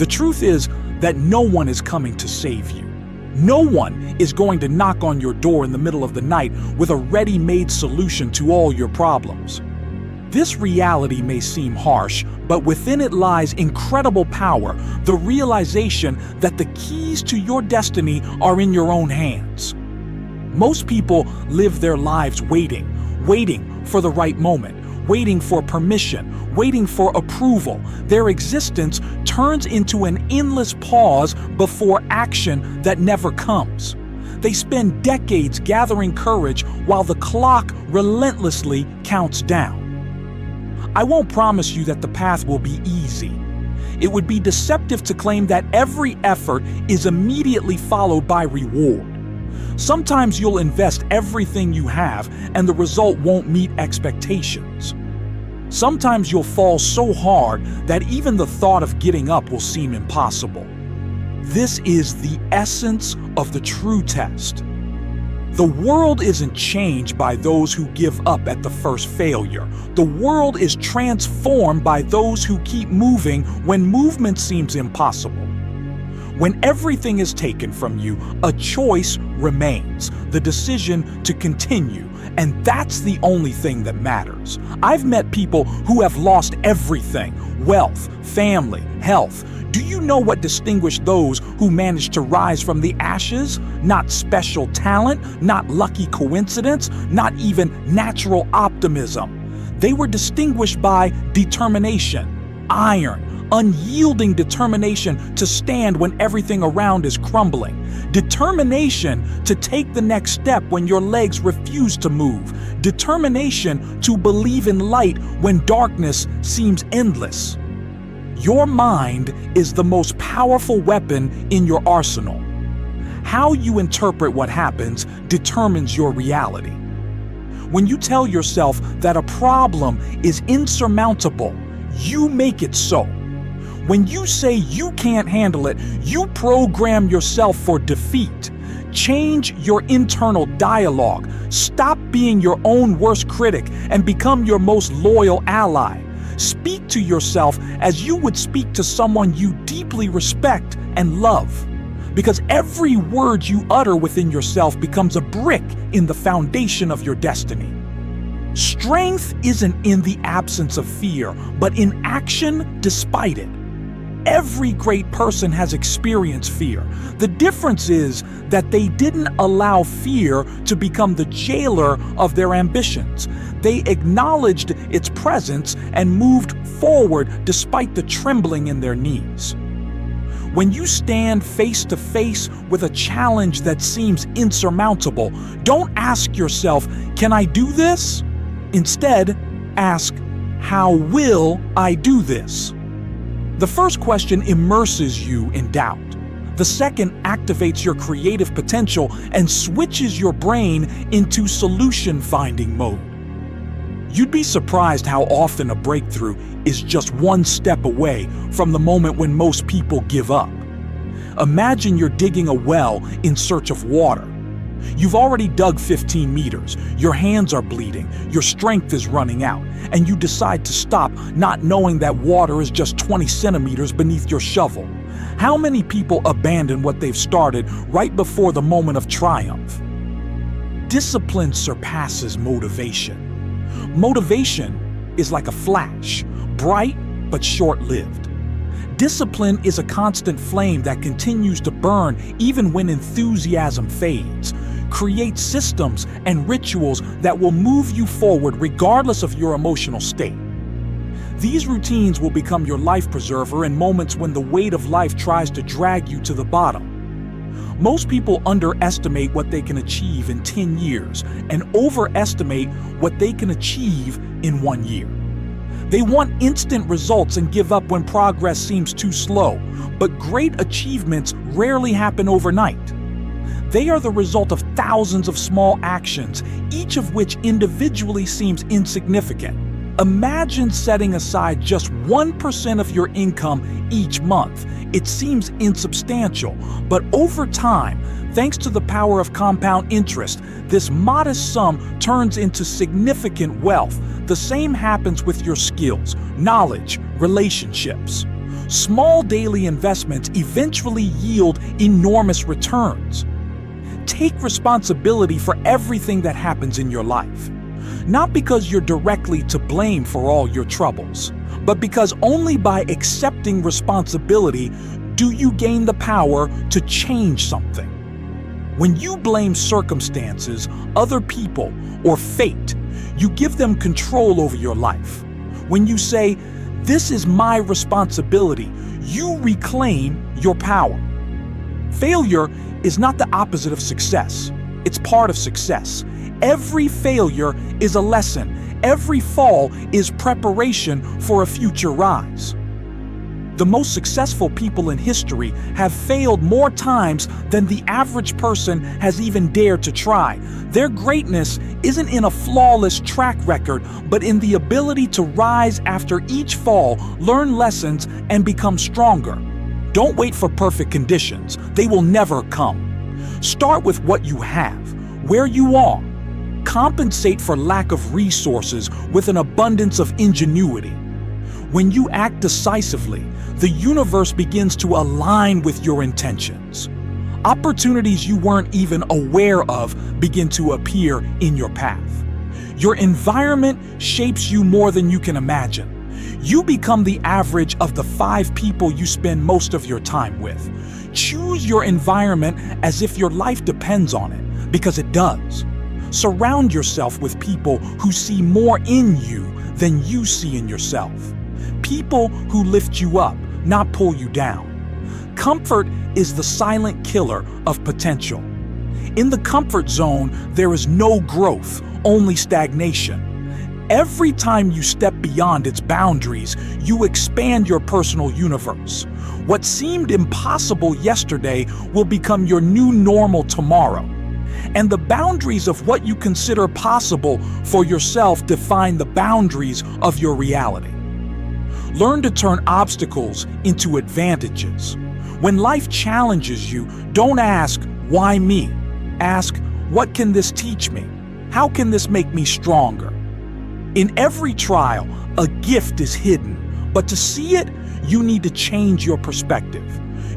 The truth is that no one is coming to save you. No one is going to knock on your door in the middle of the night with a ready-made solution to all your problems. This reality may seem harsh, but within it lies incredible power, the realization that the keys to your destiny are in your own hands. Most people live their lives waiting for the right moment, waiting for permission, waiting for approval. Their existence turns into an endless pause before action that never comes. They spend decades gathering courage while the clock relentlessly counts down. I won't promise you that the path will be easy. It would be deceptive to claim that every effort is immediately followed by reward. Sometimes you'll invest everything you have and the result won't meet expectations. Sometimes you'll fall so hard that even the thought of getting up will seem impossible. This is the essence of the true test. The world isn't changed by those who give up at the first failure. The world is transformed by those who keep moving when movement seems impossible. When everything is taken from you, a choice remains, the decision to continue, and that's the only thing that matters. I've met people who have lost everything: wealth, family, health. Do you know what distinguished those who managed to rise from the ashes? Not special talent, not lucky coincidence, not even natural optimism. They were distinguished by determination, iron, unyielding determination to stand when everything around is crumbling, determination to take the next step when your legs refuse to move, determination to believe in light when darkness seems endless. Your mind is the most powerful weapon in your arsenal. How you interpret what happens determines your reality. When you tell yourself that a problem is insurmountable, you make it so. When you say you can't handle it, you program yourself for defeat. Change your internal dialogue. Stop being your own worst critic and become your most loyal ally. Speak to yourself as you would speak to someone you deeply respect and love. Because every word you utter within yourself becomes a brick in the foundation of your destiny. Strength isn't in the absence of fear, but in action despite it. Every great person has experienced fear. The difference is that they didn't allow fear to become the jailer of their ambitions. They acknowledged its presence and moved forward despite the trembling in their knees. When you stand face to face with a challenge that seems insurmountable, don't ask yourself, "Can I do this?" Instead, ask, "How will I do this?" The first question immerses you in doubt. The second activates your creative potential and switches your brain into solution-finding mode. You'd be surprised how often a breakthrough is just one step away from the moment when most people give up. Imagine you're digging a well in search of water. You've already dug 15 meters, your hands are bleeding, your strength is running out, and you decide to stop, not knowing that water is just 20 centimeters beneath your shovel. How many people abandon what they've started right before the moment of triumph? Discipline surpasses motivation. Motivation is like a flash, bright but short-lived. Discipline is a constant flame that continues to burn even when enthusiasm fades. Create systems and rituals that will move you forward regardless of your emotional state. These routines will become your life preserver in moments when the weight of life tries to drag you to the bottom. Most people underestimate what they can achieve in 10 years and overestimate what they can achieve in 1 year. They want instant results and give up when progress seems too slow, but great achievements rarely happen overnight. They are the result of thousands of small actions, each of which individually seems insignificant. Imagine setting aside just 1% of your income each month. It seems insubstantial, but over time, thanks to the power of compound interest, this modest sum turns into significant wealth. The same happens with your skills, knowledge, relationships. Small daily investments eventually yield enormous returns. Take responsibility for everything that happens in your life. Not because you're directly to blame for all your troubles, but because only by accepting responsibility do you gain the power to change something. When you blame circumstances, other people, or fate, you give them control over your life. When you say, "This is my responsibility," you reclaim your power. Failure is not the opposite of success. It's part of success. Every failure is a lesson. Every fall is preparation for a future rise. The most successful people in history have failed more times than the average person has even dared to try. Their greatness isn't in a flawless track record, but in the ability to rise after each fall, learn lessons, and become stronger. Don't wait for perfect conditions. They will never come. Start with what you have, where you are. Compensate for lack of resources with an abundance of ingenuity. When you act decisively, the universe begins to align with your intentions. Opportunities you weren't even aware of begin to appear in your path. Your environment shapes you more than you can imagine. You become the average of the 5 people you spend most of your time with. Choose your environment as if your life depends on it, because it does. Surround yourself with people who see more in you than you see in yourself. People who lift you up, not pull you down. Comfort is the silent killer of potential. In the comfort zone, there is no growth, only stagnation. Every time you step beyond its boundaries, you expand your personal universe. What seemed impossible yesterday will become your new normal tomorrow. And the boundaries of what you consider possible for yourself define the boundaries of your reality. Learn to turn obstacles into advantages. When life challenges you, don't ask, "Why me?" Ask, "What can this teach me? How can this make me stronger?" In every trial, a gift is hidden, but to see it, you need to change your perspective.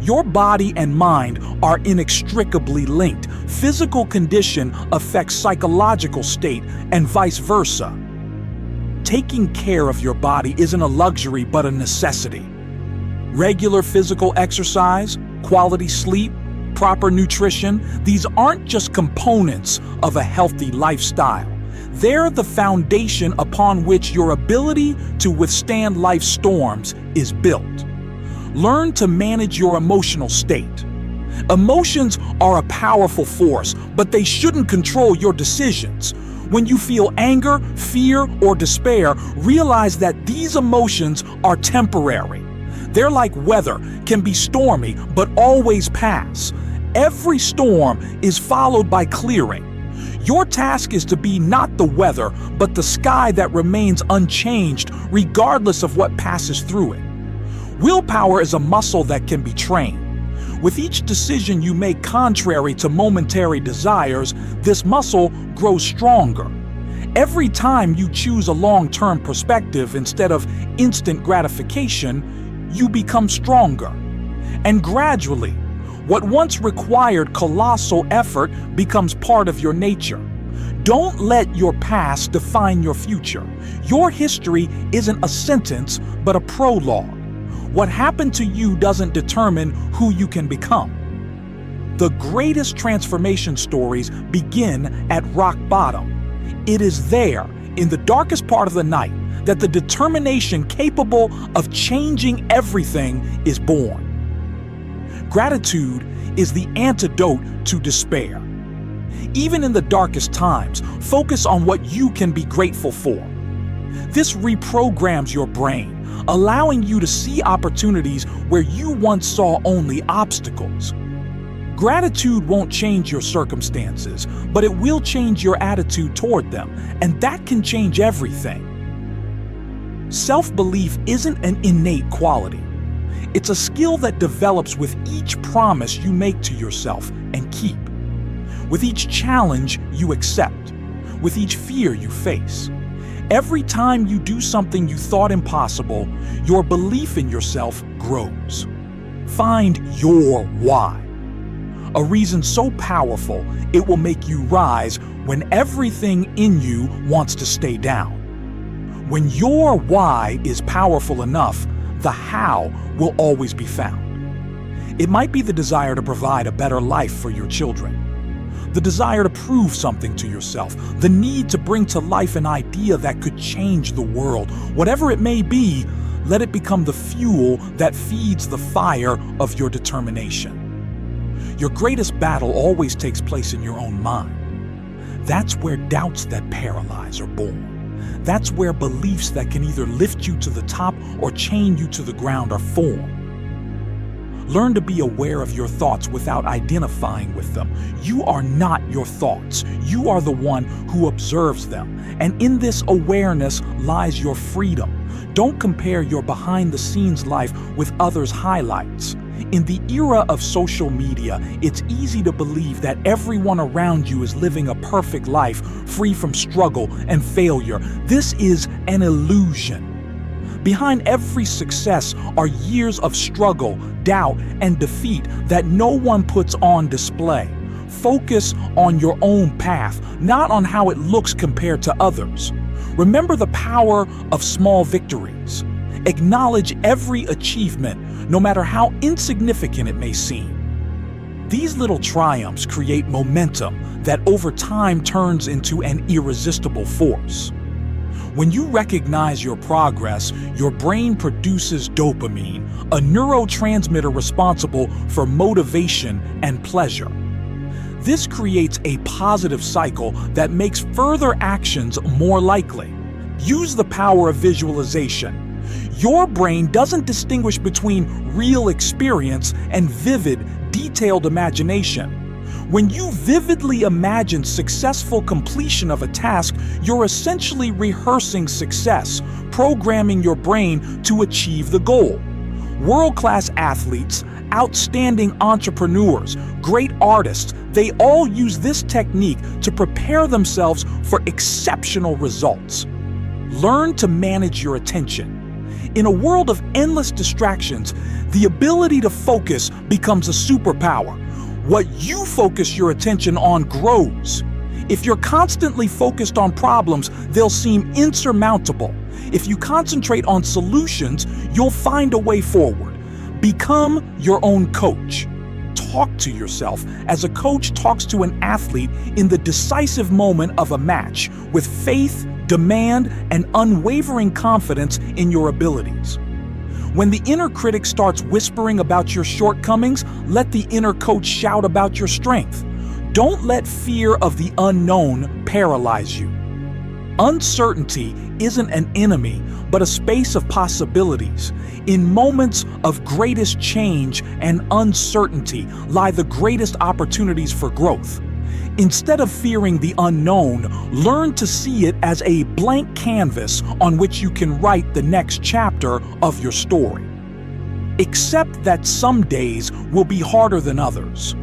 Your body and mind are inextricably linked. Physical condition affects psychological state and vice versa. Taking care of your body isn't a luxury but a necessity. Regular physical exercise, quality sleep, proper nutrition, these aren't just components of a healthy lifestyle. They're the foundation upon which your ability to withstand life's storms is built. Learn to manage your emotional state. Emotions are a powerful force, but they shouldn't control your decisions. When you feel anger, fear, or despair, realize that these emotions are temporary. They're like weather, can be stormy, but always pass. Every storm is followed by clearing. Your task is to be not the weather, but the sky that remains unchanged regardless of what passes through it. Willpower is a muscle that can be trained. With each decision you make contrary to momentary desires, this muscle grows stronger. Every time you choose a long-term perspective instead of instant gratification, you become stronger. And gradually, what once required colossal effort becomes part of your nature. Don't let your past define your future. Your history isn't a sentence, but a prologue. What happened to you doesn't determine who you can become. The greatest transformation stories begin at rock bottom. It is there, in the darkest part of the night, that the determination capable of changing everything is born. Gratitude is the antidote to despair. Even in the darkest times, focus on what you can be grateful for. This reprograms your brain, allowing you to see opportunities where you once saw only obstacles. Gratitude won't change your circumstances, but it will change your attitude toward them, and that can change everything. Self-belief isn't an innate quality. It's a skill that develops with each promise you make to yourself and keep, with each challenge you accept, with each fear you face. Every time you do something you thought impossible, your belief in yourself grows. Find your why. A reason so powerful it will make you rise when everything in you wants to stay down. When your why is powerful enough, the how will always be found. It might be the desire to provide a better life for your children, the desire to prove something to yourself, the need to bring to life an idea that could change the world. Whatever it may be, let it become the fuel that feeds the fire of your determination. Your greatest battle always takes place in your own mind. That's where doubts that paralyze are born. That's where beliefs that can either lift you to the top or chain you to the ground are formed. Learn to be aware of your thoughts without identifying with them. You are not your thoughts. You are the one who observes them. And in this awareness lies your freedom. Don't compare your behind-the-scenes life with others' highlights. In the era of social media, it's easy to believe that everyone around you is living a perfect life, free from struggle and failure. This is an illusion. Behind every success are years of struggle, doubt, and defeat that no one puts on display. Focus on your own path, not on how it looks compared to others. Remember the power of small victories. Acknowledge every achievement, no matter how insignificant it may seem. These little triumphs create momentum that over time turns into an irresistible force. When you recognize your progress, your brain produces dopamine, a neurotransmitter responsible for motivation and pleasure. This creates a positive cycle that makes further actions more likely. Use the power of visualization. Your brain doesn't distinguish between real experience and vivid, detailed imagination. When you vividly imagine successful completion of a task, you're essentially rehearsing success, programming your brain to achieve the goal. World-class athletes, outstanding entrepreneurs, great artists, they all use this technique to prepare themselves for exceptional results. Learn to manage your attention. In a world of endless distractions, the ability to focus becomes a superpower. What you focus your attention on grows. If you're constantly focused on problems, they'll seem insurmountable. If you concentrate on solutions, you'll find a way forward. Become your own coach. Talk to yourself as a coach talks to an athlete in the decisive moment of a match, with faith, demand, and unwavering confidence in your abilities. When the inner critic starts whispering about your shortcomings, let the inner coach shout about your strength. Don't let fear of the unknown paralyze you. Uncertainty isn't an enemy, but a space of possibilities. In moments of greatest change and uncertainty lie the greatest opportunities for growth. Instead of fearing the unknown, learn to see it as a blank canvas on which you can write the next chapter of your story. Accept that some days will be harder than others.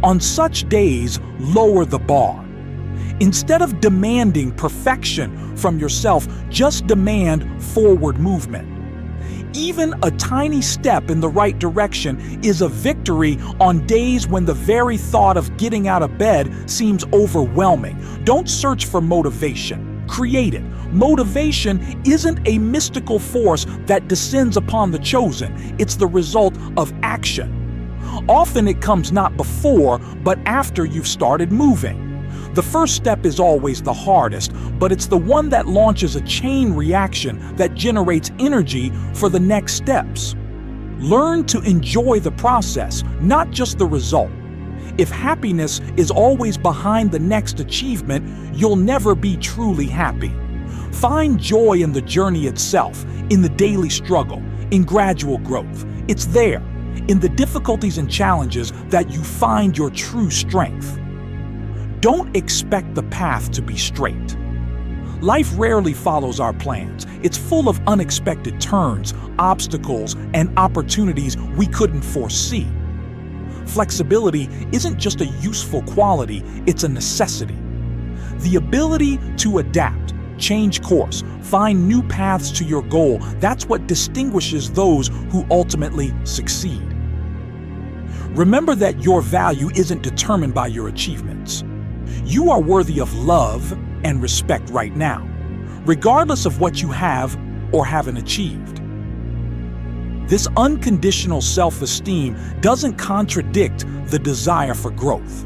On such days, lower the bar. Instead of demanding perfection from yourself, just demand forward movement. Even a tiny step in the right direction is a victory on days when the very thought of getting out of bed seems overwhelming. Don't search for motivation. Create it. Motivation isn't a mystical force that descends upon the chosen. It's the result of action. Often it comes not before, but after you've started moving. The first step is always the hardest, but it's the one that launches a chain reaction that generates energy for the next steps. Learn to enjoy the process, not just the result. If happiness is always behind the next achievement, you'll never be truly happy. Find joy in the journey itself, in the daily struggle, in gradual growth. It's there, in the difficulties and challenges, that you find your true strength. Don't expect the path to be straight. Life rarely follows our plans. It's full of unexpected turns, obstacles, and opportunities we couldn't foresee. Flexibility isn't just a useful quality, it's a necessity. The ability to adapt, change course, find new paths to your goal. That's what distinguishes those who ultimately succeed. Remember that your value isn't determined by your achievements. You are worthy of love and respect right now, regardless of what you have or haven't achieved. This unconditional self-esteem doesn't contradict the desire for growth.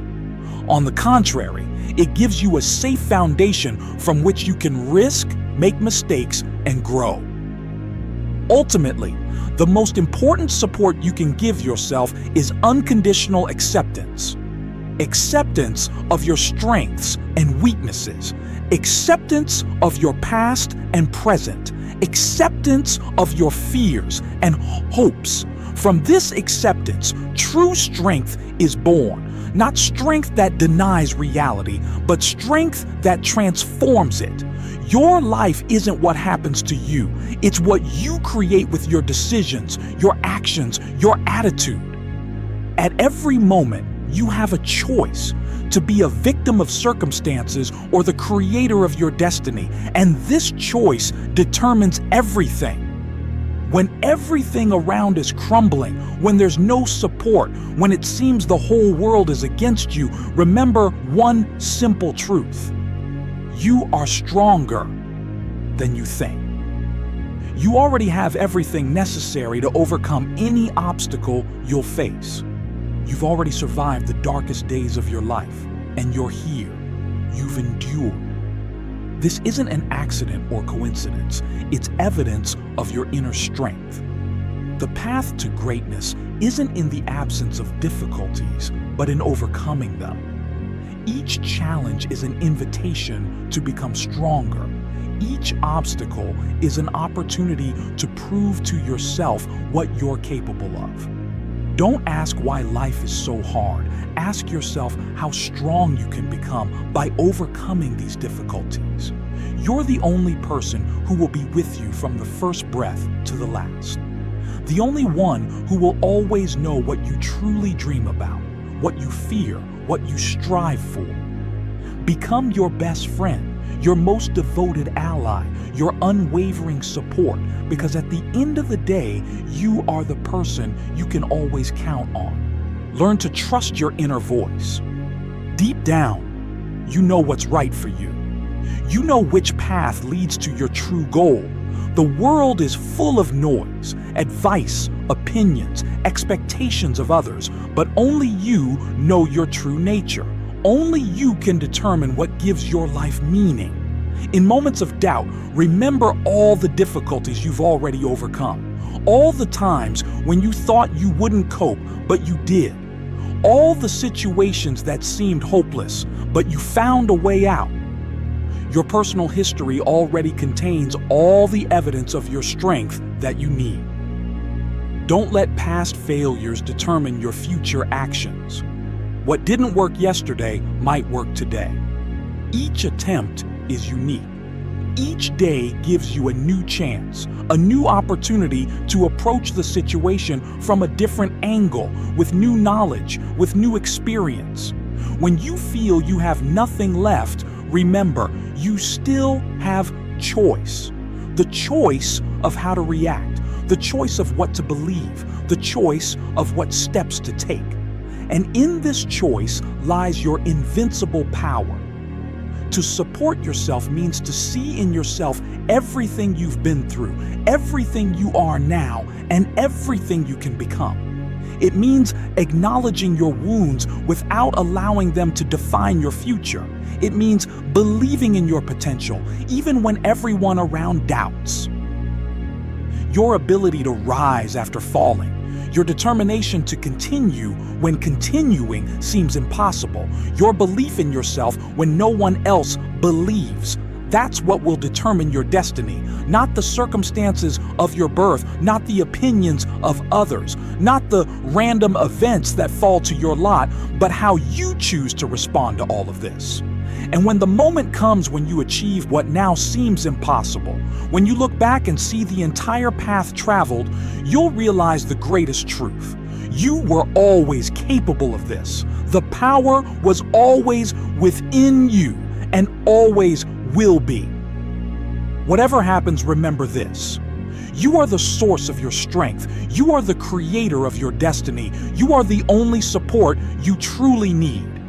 On the contrary, it gives you a safe foundation from which you can risk, make mistakes, and grow. Ultimately, the most important support you can give yourself is unconditional acceptance. Acceptance of your strengths and weaknesses, acceptance of your past and present, acceptance of your fears and hopes. From this acceptance, true strength is born. Not strength that denies reality, but strength that transforms it. Your life isn't what happens to you. It's what you create with your decisions, your actions, your attitude. At every moment, you have a choice to be a victim of circumstances or the creator of your destiny, and this choice determines everything. When everything around is crumbling, when there's no support, when it seems the whole world is against you, remember one simple truth. You are stronger than you think. You already have everything necessary to overcome any obstacle you'll face. You've already survived the darkest days of your life, and you're here. You've endured. This isn't an accident or coincidence. It's evidence of your inner strength. The path to greatness isn't in the absence of difficulties, but in overcoming them. Each challenge is an invitation to become stronger. Each obstacle is an opportunity to prove to yourself what you're capable of. Don't ask why life is so hard. Ask yourself how strong you can become by overcoming these difficulties. You're the only person who will be with you from the first breath to the last. The only one who will always know what you truly dream about, what you fear, what you strive for. Become your best friend, your most devoted ally, your unwavering support, because at the end of the day, you are the person you can always count on. Learn to trust your inner voice. Deep down, you know what's right for you. You know which path leads to your true goal. The world is full of noise, advice, opinions, expectations of others, but only you know your true nature. Only you can determine what gives your life meaning. In moments of doubt, remember all the difficulties you've already overcome. All the times when you thought you wouldn't cope, but you did. All the situations that seemed hopeless, but you found a way out. Your personal history already contains all the evidence of your strength that you need. Don't let past failures determine your future actions. What didn't work yesterday might work today. Each attempt is unique. Each day gives you a new chance, a new opportunity to approach the situation from a different angle, with new knowledge, with new experience. When you feel you have nothing left, remember, you still have choice. The choice of how to react, the choice of what to believe, the choice of what steps to take. And in this choice lies your invincible power. To support yourself means to see in yourself everything you've been through, everything you are now, and everything you can become. It means acknowledging your wounds without allowing them to define your future. It means believing in your potential, even when everyone around doubts. Your ability to rise after falling, your determination to continue when continuing seems impossible, your belief in yourself when no one else believes. That's what will determine your destiny, not the circumstances of your birth, not the opinions of others, not the random events that fall to your lot, but how you choose to respond to all of this. And when the moment comes when you achieve what now seems impossible, when you look back and see the entire path traveled, you'll realize the greatest truth. You were always capable of this. The power was always within you and always will be. Whatever happens, remember this. You are the source of your strength. You are the creator of your destiny. You are the only support you truly need.